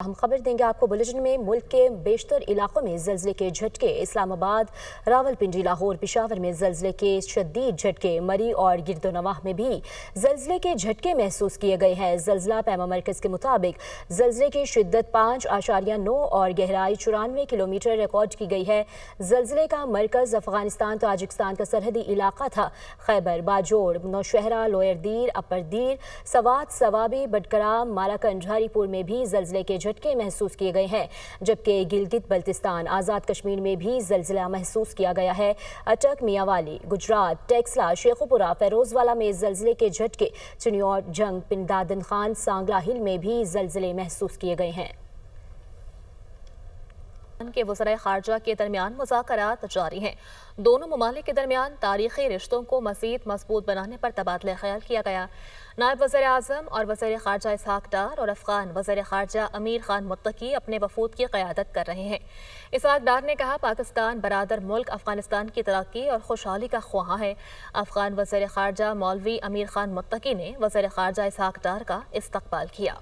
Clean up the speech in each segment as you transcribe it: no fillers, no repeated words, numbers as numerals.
ہم خبر دیں گے آپ کو بلیٹن میں ملک کے بیشتر علاقوں میں زلزلے کے جھٹکے، اسلام آباد، راولپنڈی، لاہور، پشاور میں زلزلے کے شدید جھٹکے، مری اور گرد و نواح میں بھی زلزلے کے جھٹکے محسوس کیے گئے ہیں۔ زلزلہ پیما مرکز کے مطابق زلزلے کی شدت 5.9 اور گہرائی 94 کلومیٹر ریکارڈ کی گئی ہے۔ زلزلے کا مرکز افغانستان تاجکستان کا سرحدی علاقہ تھا۔ خیبر، باجوڑ، نوشہرہ، لوئر دیر، اپر دیر، سوات، سوابی، بٹگرام، مالاکنڈ، ہری پور میں بھی زلزلے کے جھٹکے محسوس کیے گئے ہیں، جبکہ گلگت بلتستان، آزاد کشمیر میں بھی زلزلہ محسوس کیا گیا ہے۔ اٹک، میاں والی، گجرات، ٹیکسلا، شیخوپورہ، فیروز والا میں زلزلے کے جھٹکے، چنیوٹ، جنگ، پنڈادن خان، سانگلا ہل میں بھی زلزلے محسوس کیے گئے ہیں۔ کے وزرائے خارجہ کے درمیان مذاکرات جاری ہیں۔ دونوں ممالک کے درمیان تاریخی رشتوں کو مزید مضبوط بنانے پر تبادلہ خیال کیا گیا۔ نائب وزیر اعظم اور وزیر خارجہ اسحاق ڈار اور افغان وزیر خارجہ امیر خان متقی اپنے وفود کی قیادت کر رہے ہیں۔ اسحاق ڈار نے کہا، پاکستان برادر ملک افغانستان کی ترقی اور خوشحالی کا خواہاں ہے۔ افغان وزیر خارجہ مولوی امیر خان متقی نے وزیر خارجہ اسحاق ڈار کا استقبال کیا۔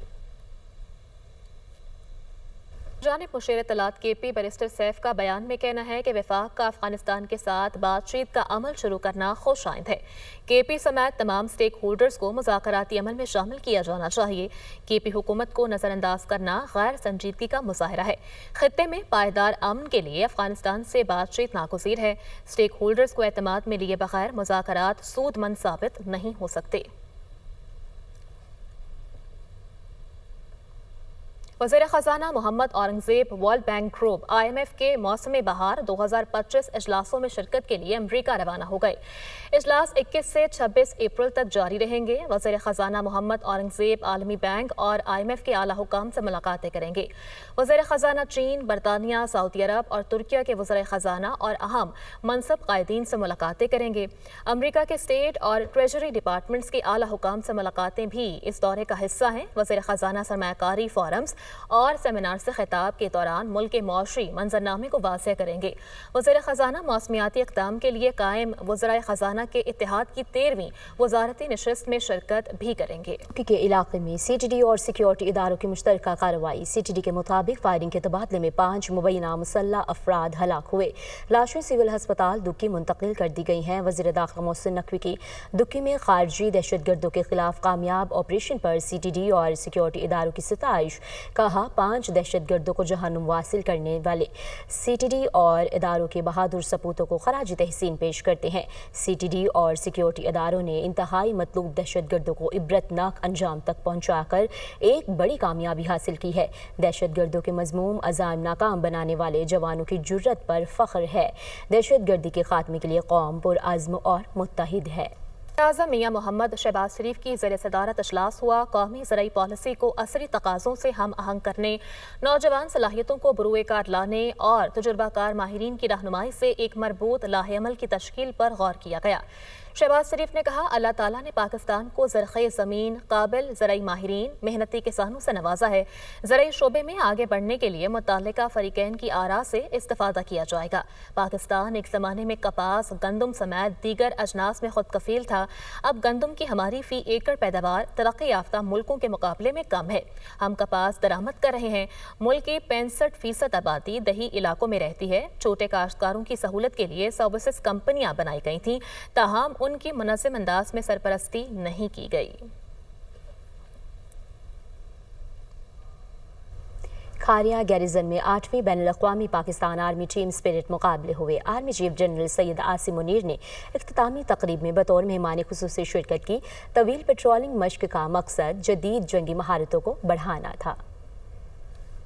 جانب مشیر اطلاعات کے پی بیرسٹر سیف کا بیان میں کہنا ہے کہ وفاق کا افغانستان کے ساتھ بات چیت کا عمل شروع کرنا خوش آئند ہے۔ کے پی سمیت تمام سٹیک ہولڈرز کو مذاکراتی عمل میں شامل کیا جانا چاہیے۔ کے پی حکومت کو نظر انداز کرنا غیر سنجیدگی کا مظاہرہ ہے۔ خطے میں پائیدار امن کے لیے افغانستان سے بات چیت ناگزیر ہے۔ سٹیک ہولڈرز کو اعتماد میں لیے بغیر مذاکرات سود مند ثابت نہیں ہو سکتے۔ وزیر خزانہ Muhammad Aurangzeb world bank group IMF کے موسم بہار 2025 اجلاسوں میں شرکت کے لیے امریکہ روانہ ہو گئے۔ اجلاس 21 سے 26 اپریل تک جاری رہیں گے۔ وزیر خزانہ محمد اورنگزیب عالمی بینک اور IMF کے اعلیٰ حکام سے ملاقاتیں کریں گے۔ وزیر خزانہ چین، برطانیہ، سعودی عرب اور ترکیہ کے وزیر خزانہ اور اہم منصب قائدین سے ملاقاتیں کریں گے۔ امریکہ کے اسٹیٹ اور ٹریجری ڈپارٹمنٹس کے اعلیٰ حکام سے ملاقاتیں بھی اس دورے کا حصہ ہیں۔ وزیر خزانہ سرمایہ کاری فورمز اور سیمینار سے خطاب کے دوران ملک کے معاشی منظرنامے کو واضح کریں گے۔ وزیر خزانہ موسمیاتی اقدام کے لیے قائم وزرائے خزانہ کے اتحاد کی 13ویں وزارتی نشست میں شرکت بھی کریں گے۔ کے علاقے میں CTD اور سیکیورٹی اداروں کی مشترکہ کارروائی۔ CTD کے مطابق فائرنگ کے تبادلے میں 5 مبینہ مسلح افراد ہلاک ہوئے۔ لاشیں سول ہسپتال دکی منتقل کر دی گئی ہیں۔ وزیر داخلہ محسن نقوی کی دکی میں خارجی دہشت گردوں کے خلاف کامیاب آپریشن پر CTD اور سیکیورٹی اداروں کی ستائش۔ کہا، 5 دہشت گردوں کو جہنم واصل کرنے والے CTD اور اداروں کے بہادر سپوتوں کو خراج تحسین پیش کرتے ہیں۔ CTD اور سیکیورٹی اداروں نے انتہائی مطلوب دہشت گردوں کو عبرتناک انجام تک پہنچا کر ایک بڑی کامیابی حاصل کی ہے۔ دہشت گردوں کے مذموم عزائم ناکام بنانے والے جوانوں کی جرت پر فخر ہے۔ دہشت گردی کے خاتمے کے لیے قوم پرعزم اور متحد ہے۔ اعظم میاں محمد شہباز شریف کی زیر صدارت اجلاس ہوا۔ قومی زرعی پالیسی کو عصری تقاضوں سے ہم آہنگ کرنے، نوجوان صلاحیتوں کو بروئے کار لانے اور تجربہ کار ماہرین کی رہنمائی سے ایک مربوط لاہ عمل کی تشکیل پر غور کیا گیا۔ شہباز شریف نے کہا، اللہ تعالیٰ نے پاکستان کو زرخیز زمین، قابل زرعی ماہرین، محنتی کسانوں سے نوازا ہے۔ زرعی شعبے میں آگے بڑھنے کے لیے متعلقہ فریقین کی آراء سے استفادہ کیا جائے گا۔ پاکستان ایک زمانے میں کپاس، گندم سمیت دیگر اجناس میں خود کفیل تھا۔ اب گندم کی ہماری فی ایکڑ پیداوار ترقی یافتہ ملکوں کے مقابلے میں کم ہے۔ ہم کپاس درآمد کر رہے ہیں۔ ملک کی 65% آبادی دیہی علاقوں میں رہتی ہے۔ چھوٹے کاشتکاروں کی سہولت کے لیے سروسز کمپنیاں بنائی گئی تھیں، تاہم ان کی منظم انداز میں سرپرستی نہیں کی گئی۔ کھاریا گیریزن میں 8ویں بین الاقوامی پاکستان آرمی ٹیم اسپرٹ مقابلے ہوئے۔ Army chief general Syed Asim Munir نے اختتامی تقریب میں بطور مہمان خصوصی شرکت کی۔ طویل پیٹرولنگ مشق کا مقصد جدید جنگی مہارتوں کو بڑھانا تھا۔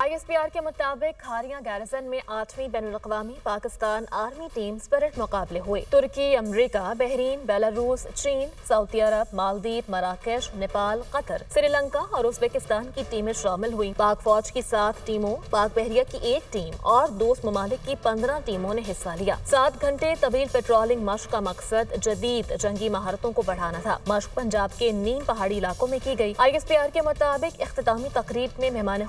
ISPR کے مطابق کھاریا گیریزن میں 8ویں بین الاقوامی پاکستان آرمی ٹیم اسپرٹ مقابلے ہوئے۔ ترکی، امریکہ، بحرین، بیلاروس، چین، سعودی عرب، مالدیپ، مراکش، نیپال، قطر، سری لنکا اور ازبکستان کی ٹیمیں شامل ہوئیں۔ پاک فوج کی 7 ٹیموں، پاک بحریہ کی 1 ٹیم اور دوست ممالک کی 15 ٹیموں نے حصہ لیا۔ 7 گھنٹے طویل پیٹرولنگ مشق کا مقصد جدید جنگی مہارتوں کو بڑھانا تھا۔ مشق پنجاب کے نیم پہاڑی علاقوں میں کی گئی۔ ISPR کے مطابق اختتامی تقریب میں مہمان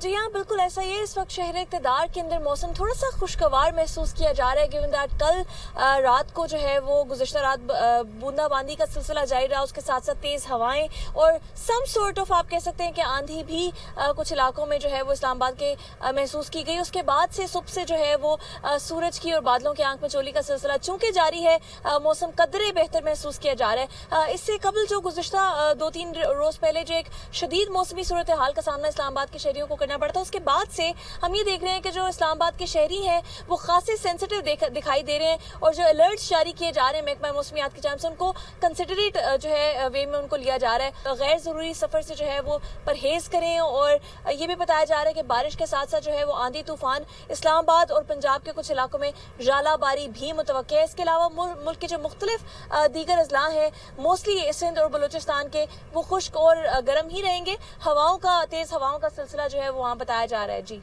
جی ہاں بالکل ایسا ہی ہے. اس وقت شہر اقتدار کے اندر موسم تھوڑا سا خوشگوار محسوس کیا جا رہا ہے given that کل رات کو جو ہے وہ گزشتہ رات بوندا باندی کا سلسلہ جاری رہا, اس کے ساتھ ساتھ تیز ہوائیں اور سم سورٹ آف آپ کہہ سکتے ہیں کہ آندھی بھی کچھ علاقوں میں جو ہے وہ اسلام آباد کے محسوس کی گئی. اس کے بعد سے صبح سے جو ہے وہ سورج کی اور بادلوں کے آنکھ میں چولی کا سلسلہ چونکہ جاری ہے, موسم قدرے بہتر محسوس کیا جا رہا ہے. اس سے قبل جو گزشتہ 2-3 روز پہلے جو ایک شدید موسمی صورتحال کا سامنا اسلام آباد کے شہریوں کو کرنا پڑتا, اس کے بعد سے ہم یہ دیکھ رہے ہیں کہ جو اسلام آباد کے شہری ہیں وہ خاصے سینسٹیو دکھائی دے رہے ہیں, اور جو الرٹس جاری کیے جا رہے ہیں محکمہ موسمیات کی جانب سے ان کو کنسیڈریٹ جو ہے وے میں ان کو لیا جا رہا ہے. غیر ضروری سفر سے جو ہے وہ پرہیز کریں, اور یہ بھی بتایا جا رہا ہے کہ بارش کے ساتھ ساتھ جو ہے وہ آندھی طوفان اسلام آباد اور پنجاب کے کچھ علاقوں میں ژالہ باری بھی متوقع ہے. اس کے علاوہ ملک کے جو مختلف دیگر اضلاع ہیں موسٹلی سندھ اور بلوچستان کے وہ خشک اور گرم ہی رہیں گے. تیز ہواؤں کا سلسلہ جو ہے وہ وہاں بتایا جا رہا ہے. جی